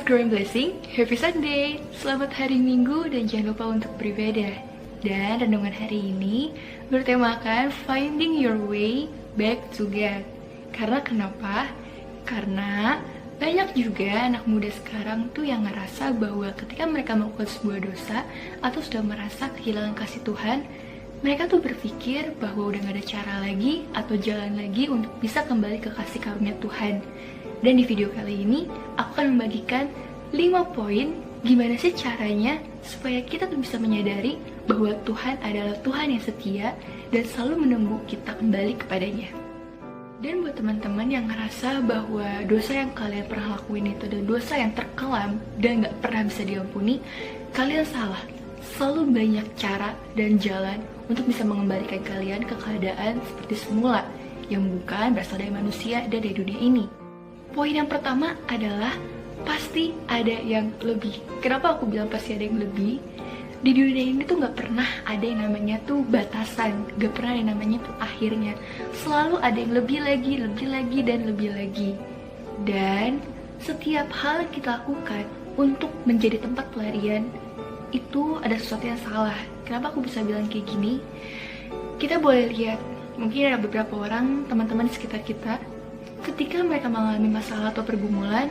growing blessing, happy Sunday, selamat hari Minggu dan jangan lupa untuk beribadah. Dan renungan hari ini bertemakan Finding Your Way Back to God. Karena kenapa? Karena banyak juga anak muda sekarang tuh yang ngerasa bahwa ketika mereka melakukan sebuah dosa atau sudah merasa kehilangan kasih Tuhan, mereka tuh berpikir bahwa udah gak ada cara lagi atau jalan lagi untuk bisa kembali ke kasih karunia Tuhan. Dan di video kali ini, aku akan membagikan 5 poin gimana sih caranya supaya kita tuh bisa menyadari bahwa Tuhan adalah Tuhan yang setia dan selalu menunggu kita kembali kepadanya. Dan buat teman-teman yang ngerasa bahwa dosa yang kalian pernah lakuin itu adalah dosa yang terkelam dan gak pernah bisa diampuni, kalian salah. Selalu banyak cara dan jalan untuk bisa mengembalikan kalian ke keadaan seperti semula yang bukan berasal dari manusia dan dari dunia ini. Poin yang pertama adalah pasti ada yang lebih. Kenapa aku bilang pasti ada yang lebih? Di dunia ini tuh gak pernah ada yang namanya tuh batasan, gak pernah ada yang namanya tuh akhirnya. Selalu ada yang lebih lagi, dan lebih lagi. Dan setiap hal yang kita lakukan untuk menjadi tempat pelarian, itu ada sesuatu yang salah. Kenapa aku bisa bilang kayak gini? Kita boleh lihat, mungkin ada beberapa orang, teman-teman di sekitar kita, ketika mereka mengalami masalah atau pergumulan,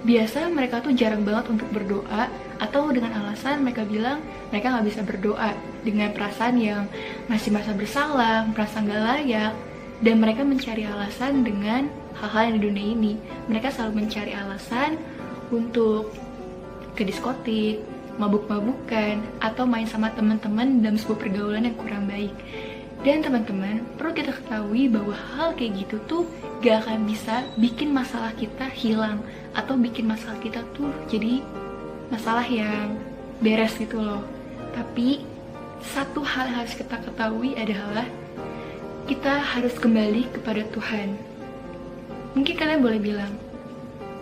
biasa mereka tuh jarang banget untuk berdoa, atau dengan alasan mereka bilang mereka nggak bisa berdoa dengan perasaan yang masih merasa bersalah, merasa nggak layak, dan mereka mencari alasan dengan hal-hal yang di dunia ini. Mereka selalu mencari alasan untuk ke diskotik, mabuk-mabukan, atau main sama teman-teman dalam sebuah pergaulan yang kurang baik. Dan teman-teman, perlu kita ketahui bahwa hal kayak gitu tuh gak akan bisa bikin masalah kita hilang atau bikin masalah kita tuh jadi masalah yang beres gitu loh. Tapi satu hal yang harus kita ketahui adalah kita harus kembali kepada Tuhan. Mungkin kalian boleh bilang,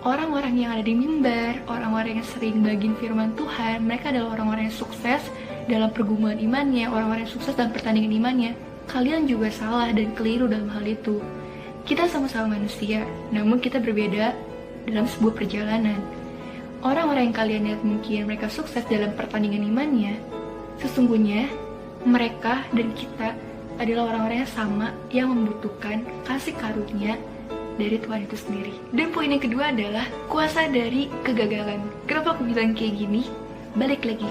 orang-orang yang ada di mimbar, orang-orang yang sering bagiin firman Tuhan, mereka adalah orang-orang yang sukses dalam pergumulan imannya, orang-orang yang sukses dalam pertandingan imannya. Kalian juga salah dan keliru dalam hal itu. Kita sama-sama manusia, namun kita berbeda dalam sebuah perjalanan. Orang-orang yang kalian lihat mungkin mereka sukses dalam pertandingan imannya, sesungguhnya mereka dan kita adalah orang-orang yang sama yang membutuhkan kasih karunia dari Tuhan itu sendiri. Dan poin yang kedua adalah kuasa dari kegagalan. Kenapa aku bilang kayak gini? Balik lagi,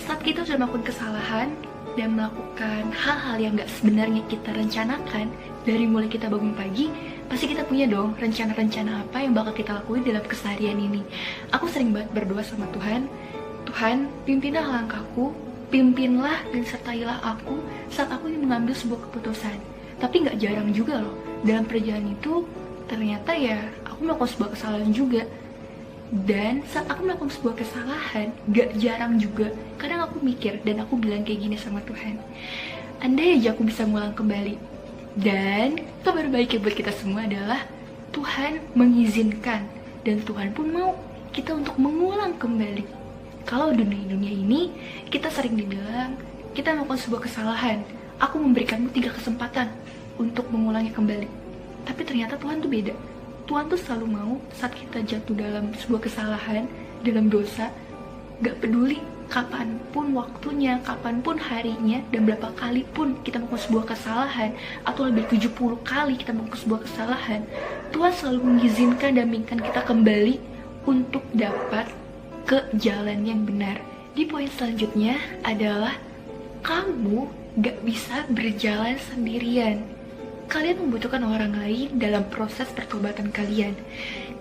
saat kita sudah melakukan kesalahan dan melakukan hal-hal yang gak sebenarnya kita rencanakan, dari mulai kita bangun pagi, pasti kita punya dong rencana-rencana apa yang bakal kita lakuin dalam keseharian ini. Aku sering banget berdoa sama Tuhan, Tuhan, pimpinlah langkahku, pimpinlah dan sertailah aku saat aku ingin mengambil sebuah keputusan. Tapi gak jarang juga loh, dalam perjalanan itu ternyata ya aku melakukan sebuah kesalahan juga. Dan saat aku melakukan sebuah kesalahan, gak jarang juga kadang aku mikir dan aku bilang kayak gini sama Tuhan, andai aja aku bisa ngulang kembali. Dan kabar baiknya buat kita semua adalah Tuhan mengizinkan dan Tuhan pun mau kita untuk mengulang kembali. Kalau dunia ini kita sering dibilang kita melakukan sebuah kesalahan, aku memberikanmu 3 kesempatan untuk mengulangi kembali. Tapi ternyata Tuhan tuh beda. Tuhan tuh selalu mau saat kita jatuh dalam sebuah kesalahan, dalam dosa, gak peduli kapanpun waktunya, kapanpun harinya, dan berapa kali pun kita melakukan sebuah kesalahan, atau lebih 70 kali kita melakukan sebuah kesalahan, Tuhan selalu mengizinkan dan menginginkan kita kembali untuk dapat ke jalan yang benar. Di poin selanjutnya adalah kamu gak bisa berjalan sendirian. Kalian membutuhkan orang lain dalam proses pertobatan kalian.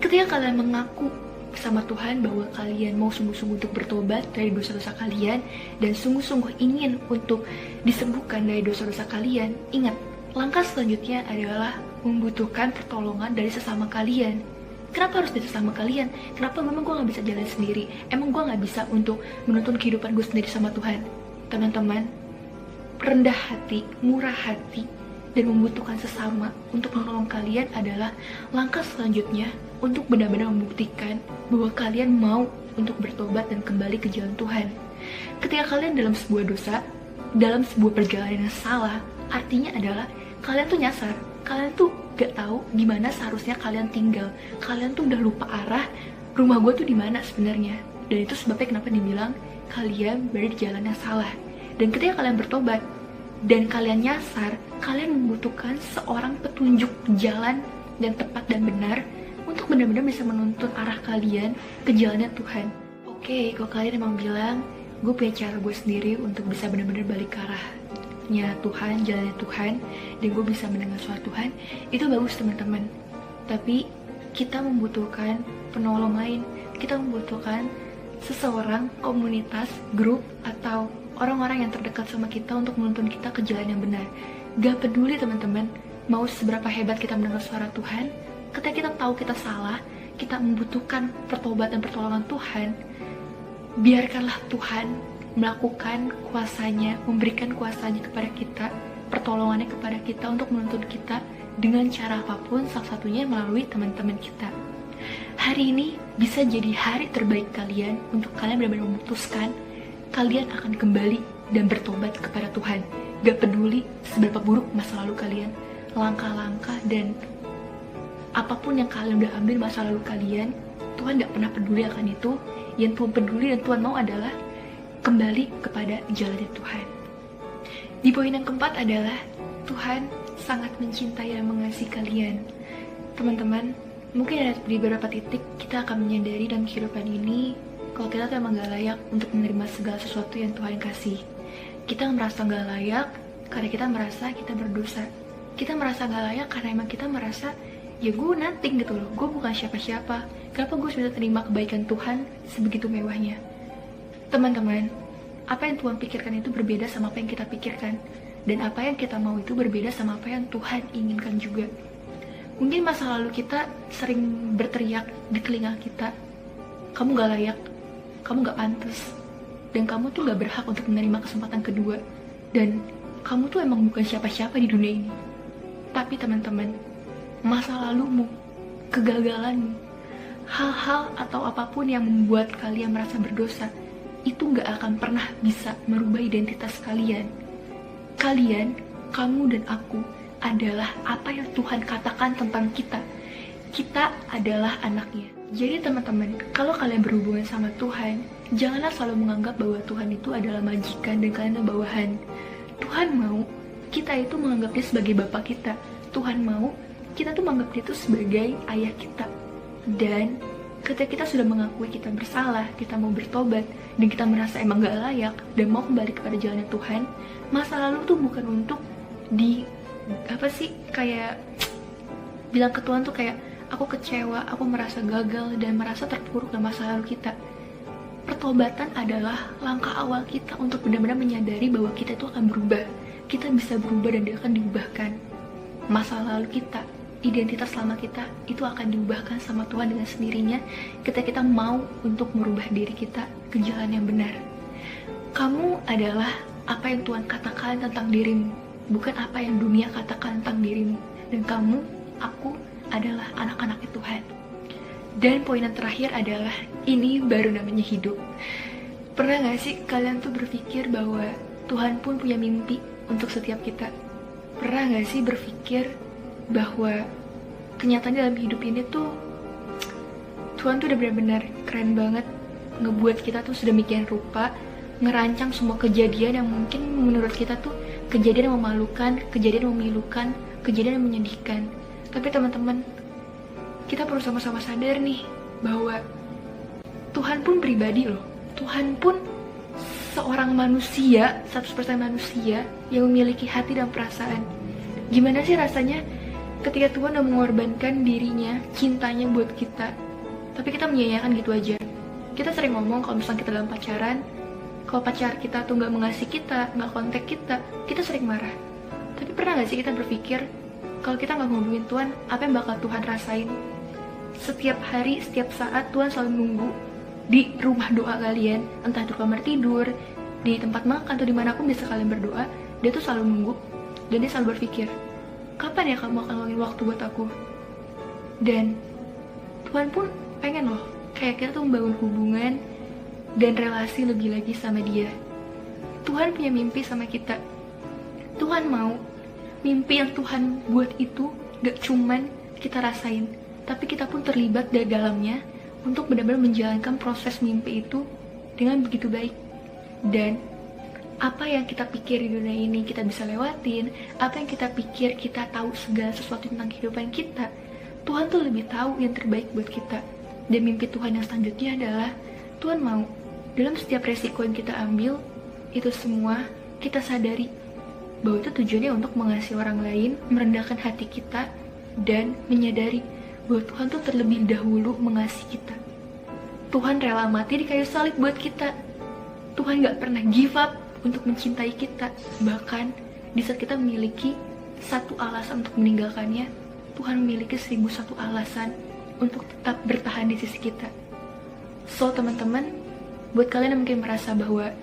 Ketika kalian mengaku sama Tuhan bahwa kalian mau sungguh-sungguh untuk bertobat dari dosa-dosa kalian dan sungguh-sungguh ingin untuk disembuhkan dari dosa-dosa kalian, ingat, langkah selanjutnya adalah membutuhkan pertolongan dari sesama kalian. Kenapa harus dari sesama kalian? Kenapa memang gue gak bisa jalan sendiri? Emang gue gak bisa untuk menuntun kehidupan gue sendiri sama Tuhan? Teman-teman, rendah hati, murah hati, dan membutuhkan sesama untuk menolong kalian adalah langkah selanjutnya untuk benar-benar membuktikan bahwa kalian mau untuk bertobat dan kembali ke jalan Tuhan. Ketika kalian dalam sebuah dosa, dalam sebuah perjalanan yang salah, artinya adalah kalian tuh nyasar, kalian tuh gak tahu gimana seharusnya kalian tinggal, kalian tuh udah lupa arah, rumah gue tuh di mana sebenarnya. Dan itu sebabnya kenapa dibilang kalian berada di jalan yang salah. Dan ketika kalian bertobat dan kalian nyasar, kalian membutuhkan seorang petunjuk jalan dan tepat dan benar untuk benar-benar bisa menuntun arah kalian ke jalannya Tuhan. Oke, kalau kalian emang bilang gue punya cara gue sendiri untuk bisa benar-benar balik ke arahnya Tuhan, jalannya Tuhan, dan gue bisa mendengar suara Tuhan, itu bagus teman-teman. Tapi kita membutuhkan penolong lain. Kita membutuhkan seseorang, komunitas, grup, atau orang-orang yang terdekat sama kita untuk menuntun kita ke jalan yang benar. Gak peduli teman-teman, mau seberapa hebat kita mendengar suara Tuhan, ketika kita tahu kita salah, kita membutuhkan pertobatan pertolongan Tuhan, biarkanlah Tuhan melakukan kuasanya, memberikan kuasanya kepada kita, pertolongannya kepada kita untuk menuntun kita dengan cara apapun, salah satunya melalui teman-teman kita. Hari ini bisa jadi hari terbaik kalian untuk kalian benar-benar memutuskan kalian akan kembali dan bertobat kepada Tuhan. Gak peduli seberapa buruk masa lalu kalian, langkah-langkah dan apapun yang kalian udah ambil masa lalu kalian, Tuhan gak pernah peduli akan itu. Yang Tuhan peduli dan Tuhan mau adalah kembali kepada jalan Tuhan. Di poin yang keempat adalah Tuhan sangat mencintai dan mengasihi kalian. Teman-teman, mungkin ada di beberapa titik kita akan menyadari dalam kehidupan ini kalau kita tuh emang gak layak untuk menerima segala sesuatu yang Tuhan kasih. Kita merasa gak layak karena kita merasa kita berdosa. Kita merasa gak layak karena emang kita merasa ya gue nothing gitu loh, gue bukan siapa-siapa. Kenapa gue bisa terima kebaikan Tuhan sebegitu mewahnya? Teman-teman, apa yang Tuhan pikirkan itu berbeda sama apa yang kita pikirkan. Dan apa yang kita mau itu berbeda sama apa yang Tuhan inginkan juga. Mungkin masa lalu kita sering berteriak di telinga kita, kamu gak layak, kamu gak pantas, dan kamu tuh gak berhak untuk menerima kesempatan kedua, dan kamu tuh emang bukan siapa-siapa di dunia ini. Tapi teman-teman, masa lalumu, kegagalanmu, hal-hal atau apapun yang membuat kalian merasa berdosa, itu gak akan pernah bisa merubah identitas kalian. Kalian, kamu dan aku adalah apa yang Tuhan katakan tentang kita. Kita adalah anaknya. Jadi teman-teman, kalau kalian berhubungan sama Tuhan, janganlah selalu menganggap bahwa Tuhan itu adalah majikan dan kalian adalah bawahan. Tuhan mau kita itu menganggap dia sebagai bapak kita. Tuhan mau kita tuh menganggap dia itu sebagai ayah kita. Dan ketika kita sudah mengakui kita bersalah, kita mau bertobat, dan kita merasa emang gak layak dan mau kembali kepada jalannya Tuhan, masa lalu tuh bukan untuk kayak bilang ke Tuhan tuh kayak aku kecewa, aku merasa gagal dan merasa terpuruk dalam masa lalu kita. Pertobatan adalah langkah awal kita untuk benar-benar menyadari bahwa kita itu akan berubah. Kita bisa berubah dan dia akan diubahkan. Masa lalu kita, identitas lama kita itu akan diubahkan sama Tuhan dengan sendirinya ketika kita mau untuk merubah diri kita ke jalan yang benar. Kamu adalah apa yang Tuhan katakan tentang dirimu, bukan apa yang dunia katakan tentang dirimu. Dan kamu, aku adalah anak-anak Tuhan. Dan poin yang terakhir adalah ini baru namanya hidup. Pernah gak sih kalian tuh berpikir bahwa Tuhan pun punya mimpi untuk setiap kita? Pernah gak sih berpikir bahwa kenyataan dalam hidup ini tuh Tuhan tuh udah benar-benar keren banget ngebuat kita tuh sudah mikirin rupa, ngerancang semua kejadian yang mungkin menurut kita tuh kejadian yang memalukan, kejadian yang memilukan, kejadian yang menyedihkan. Tapi teman-teman, kita perlu sama-sama sadar nih bahwa Tuhan pun pribadi loh. Tuhan pun seorang manusia, 100% manusia yang memiliki hati dan perasaan. Gimana sih rasanya ketika Tuhan udah mengorbankan dirinya, cintanya buat kita, tapi kita menyayangkan gitu aja. Kita sering ngomong kalau misalnya kita dalam pacaran, kalau pacar kita tuh gak mengasihi kita, gak kontak kita sering marah. Tapi pernah gak sih kita berpikir kalau kita gak ngomongin Tuhan, apa yang bakal Tuhan rasain? Setiap hari, setiap saat Tuhan selalu nunggu di rumah doa kalian, entah di kamar tidur, di tempat makan, atau dimanapun bisa kalian berdoa. Dia tuh selalu nunggu, dan dia selalu berpikir, kapan ya kamu akan luangin waktu buat aku? Dan Tuhan pun pengen loh, kayak kita tuh membangun hubungan dan relasi lebih lagi sama dia. Tuhan punya mimpi sama kita. Tuhan mau mimpi yang Tuhan buat itu gak cuman kita rasain, tapi kita pun terlibat di dalamnya untuk benar-benar menjalankan proses mimpi itu dengan begitu baik. Dan apa yang kita pikir di dunia ini kita bisa lewatin, apa yang kita pikir kita tahu segala sesuatu tentang kehidupan kita, Tuhan tuh lebih tahu yang terbaik buat kita. Dan mimpi Tuhan yang selanjutnya adalah Tuhan mau dalam setiap resiko yang kita ambil, itu semua kita sadari bahwa itu tujuannya untuk mengasihi orang lain, merendahkan hati kita, dan menyadari bahwa Tuhan tuh terlebih dahulu mengasihi kita. Tuhan rela mati di kayu salib buat kita. Tuhan gak pernah give up untuk mencintai kita. Bahkan di saat kita memiliki satu alasan untuk meninggalkannya, Tuhan memiliki 1001 alasan untuk tetap bertahan di sisi kita. So teman-teman, buat kalian yang mungkin merasa bahwa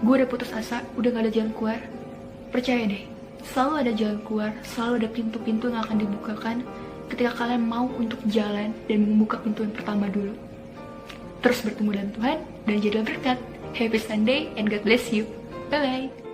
gue udah putus asa, udah gak ada jalan keluar, percaya deh, selalu ada jalan keluar, selalu ada pintu-pintu yang akan dibukakan ketika kalian mau untuk jalan dan membuka pintu yang pertama dulu. Terus bertemu dengan Tuhan dan jadilah berkat. Happy Sunday and God bless you. Bye-bye.